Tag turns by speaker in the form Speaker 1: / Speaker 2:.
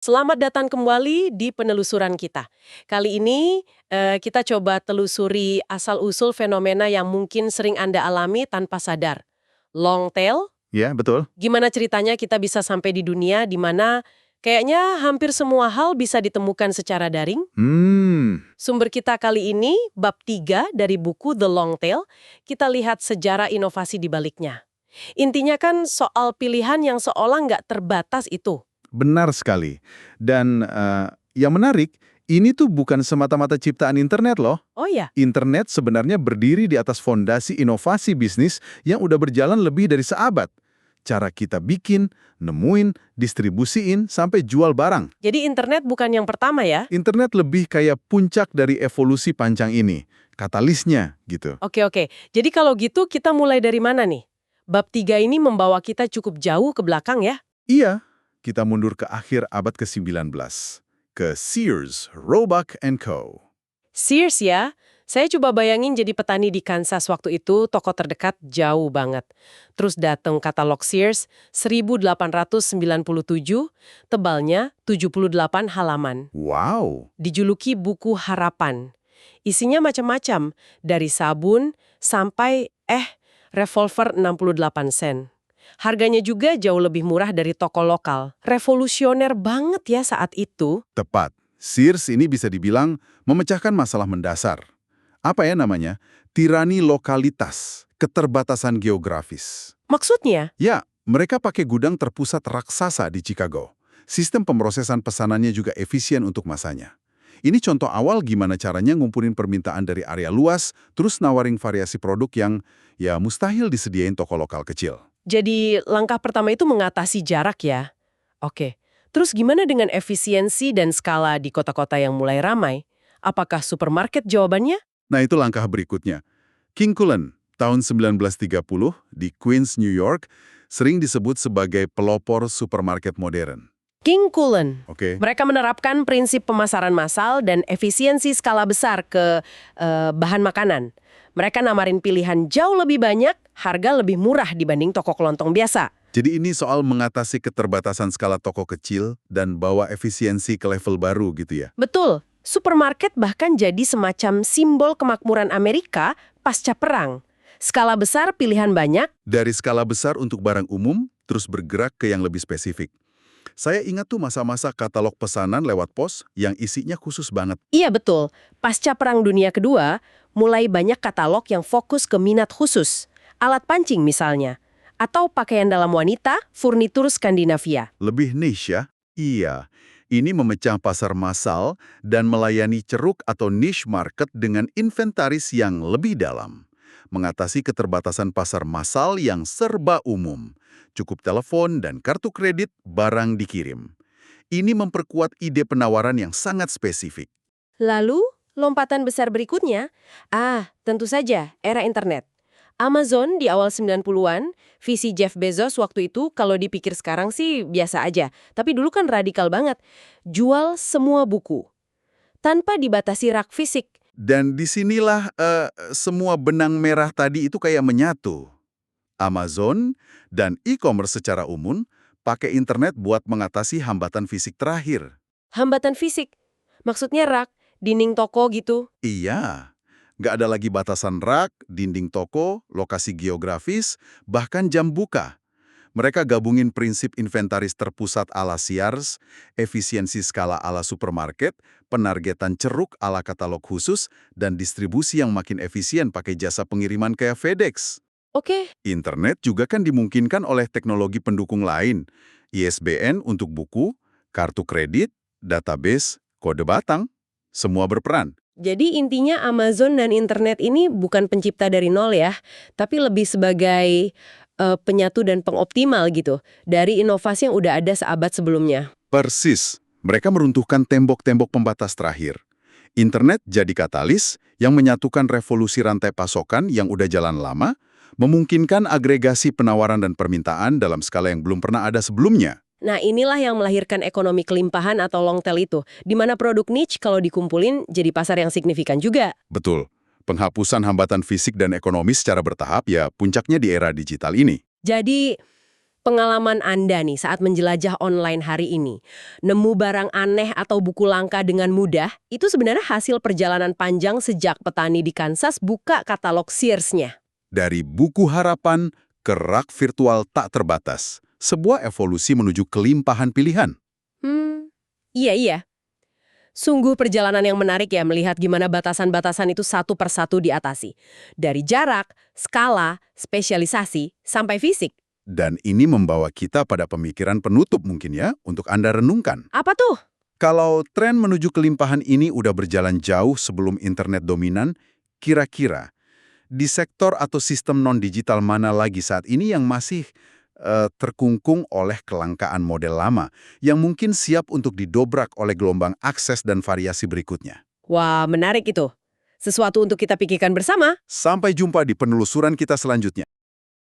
Speaker 1: Selamat datang kembali di penelusuran kita. Kali ini kita coba telusuri asal-usul fenomena yang mungkin sering Anda alami tanpa sadar. Long tail,
Speaker 2: Ya, betul.
Speaker 1: gimana ceritanya kita bisa sampai di dunia di mana kayaknya hampir semua hal bisa ditemukan secara daring? Sumber kita kali ini, bab 3 dari buku The Long Tail, kita lihat sejarah inovasi di baliknya. Intinya kan soal pilihan yang seolah nggak terbatas itu.
Speaker 2: Benar sekali. Dan yang menarik, ini tuh bukan semata-mata ciptaan internet loh.
Speaker 1: Oh ya?
Speaker 2: Internet sebenarnya berdiri di atas fondasi inovasi bisnis yang udah berjalan lebih dari seabad. Cara kita bikin, nemuin, distribusiin, sampai jual barang.
Speaker 1: Jadi internet bukan yang pertama ya?
Speaker 2: Internet lebih kayak puncak dari evolusi panjang ini. Katalisnya, gitu.
Speaker 1: Oke. Jadi kalau gitu kita mulai dari mana nih? Bab 3 ini membawa kita cukup jauh ke belakang ya?
Speaker 2: Iya, kita mundur ke akhir abad ke-19. Ke Sears, Roebuck Co.
Speaker 1: Sears ya? Saya coba bayangin jadi petani di Kansas waktu itu, toko terdekat jauh banget. Terus datang katalog Sears 1897, tebalnya 78 halaman.
Speaker 2: Wow.
Speaker 1: Dijuluki buku harapan. Isinya macam-macam, dari sabun sampai revolver 68 sen. Harganya juga jauh lebih murah dari toko lokal. Revolusioner banget ya saat itu.
Speaker 2: Tepat. Sears ini bisa dibilang memecahkan masalah mendasar. Apa ya namanya? Tirani lokalitas, keterbatasan geografis.
Speaker 1: Maksudnya?
Speaker 2: Ya, mereka pakai gudang terpusat raksasa di Chicago. Sistem pemrosesan pesanannya juga efisien untuk masanya. Ini contoh awal gimana caranya ngumpulin permintaan dari area luas, terus nawarin variasi produk yang ya mustahil disediain toko lokal kecil.
Speaker 1: Jadi langkah pertama itu mengatasi jarak ya? Oke. Terus gimana dengan efisiensi dan skala di kota-kota yang mulai ramai? Apakah supermarket jawabannya?
Speaker 2: Nah, itu langkah berikutnya. King Kullen, tahun 1930 di Queens, New York, sering disebut sebagai pelopor supermarket modern.
Speaker 1: King Kullen.
Speaker 2: Oke.
Speaker 1: Mereka menerapkan prinsip pemasaran massal dan efisiensi skala besar ke bahan makanan. Mereka namarin pilihan jauh lebih banyak, harga lebih murah dibanding toko kelontong biasa.
Speaker 2: Jadi ini soal mengatasi keterbatasan skala toko kecil dan bawa efisiensi ke level baru gitu ya.
Speaker 1: Betul, supermarket bahkan jadi semacam simbol kemakmuran Amerika pasca perang. Skala besar, pilihan banyak.
Speaker 2: Dari skala besar untuk barang umum, terus bergerak ke yang lebih spesifik. Saya ingat tuh masa-masa katalog pesanan lewat pos yang isinya khusus banget.
Speaker 1: Iya betul, pasca Perang Dunia Kedua, mulai banyak katalog yang fokus ke minat khusus. Alat pancing misalnya. Atau pakaian dalam wanita, furnitur Skandinavia.
Speaker 2: Lebih niche ya? Iya. Ini memecah pasar massal dan melayani ceruk atau niche market dengan inventaris yang lebih dalam. Mengatasi keterbatasan pasar massal yang serba umum. Cukup telepon dan kartu kredit, barang dikirim. Ini memperkuat ide penawaran yang sangat spesifik.
Speaker 1: Lalu, lompatan besar berikutnya, tentu saja, era internet. Amazon di awal 90-an, visi Jeff Bezos waktu itu kalau dipikir sekarang sih biasa aja. Tapi dulu kan radikal banget. Jual semua buku. Tanpa dibatasi rak fisik.
Speaker 2: Dan disinilah semua benang merah tadi itu kayak menyatu. Amazon dan e-commerce secara umum pakai internet buat mengatasi hambatan fisik terakhir.
Speaker 1: Hambatan fisik. Maksudnya rak, dinding toko gitu.
Speaker 2: Iya, nggak ada lagi batasan rak, dinding toko, lokasi geografis, bahkan jam buka. Mereka gabungin prinsip inventaris terpusat ala Sears, efisiensi skala ala supermarket, penargetan ceruk ala katalog khusus, dan distribusi yang makin efisien pakai jasa pengiriman kayak FedEx.
Speaker 1: Oke.
Speaker 2: Internet juga kan dimungkinkan oleh teknologi pendukung lain, ISBN untuk buku, kartu kredit, database, kode batang, semua berperan.
Speaker 1: Jadi intinya Amazon dan internet ini bukan pencipta dari nol ya, tapi lebih sebagai penyatu dan pengoptimal gitu, dari inovasi yang udah ada seabad sebelumnya.
Speaker 2: Persis, mereka meruntuhkan tembok-tembok pembatas terakhir. Internet jadi katalis yang menyatukan revolusi rantai pasokan yang udah jalan lama, memungkinkan agregasi penawaran dan permintaan dalam skala yang belum pernah ada sebelumnya.
Speaker 1: Nah inilah yang melahirkan ekonomi kelimpahan atau long tail itu, di mana produk niche kalau dikumpulin jadi pasar yang signifikan juga.
Speaker 2: Betul. Penghapusan hambatan fisik dan ekonomi secara bertahap ya puncaknya di era digital ini.
Speaker 1: Jadi Pengalaman Anda nih saat menjelajah online hari ini, nemu barang aneh atau buku langka dengan mudah, itu sebenarnya hasil perjalanan panjang sejak petani di Kansas buka katalog Sears-nya.
Speaker 2: Dari buku harapan ke rak virtual tak terbatas, sebuah evolusi menuju kelimpahan pilihan.
Speaker 1: Iya. Sungguh perjalanan yang menarik ya melihat gimana batasan-batasan itu satu persatu diatasi. Dari jarak, skala, spesialisasi, sampai fisik.
Speaker 2: Dan ini membawa kita pada pemikiran penutup mungkin ya, untuk Anda renungkan.
Speaker 1: Apa tuh?
Speaker 2: Kalau tren menuju kelimpahan ini udah berjalan jauh sebelum internet dominan, kira-kira di sektor atau sistem non-digital mana lagi saat ini yang masih terkungkung oleh kelangkaan model lama, yang mungkin siap untuk didobrak oleh gelombang akses dan variasi berikutnya?
Speaker 1: Wah, menarik itu. Sesuatu untuk kita pikirkan bersama.
Speaker 2: Sampai jumpa di penelusuran kita selanjutnya.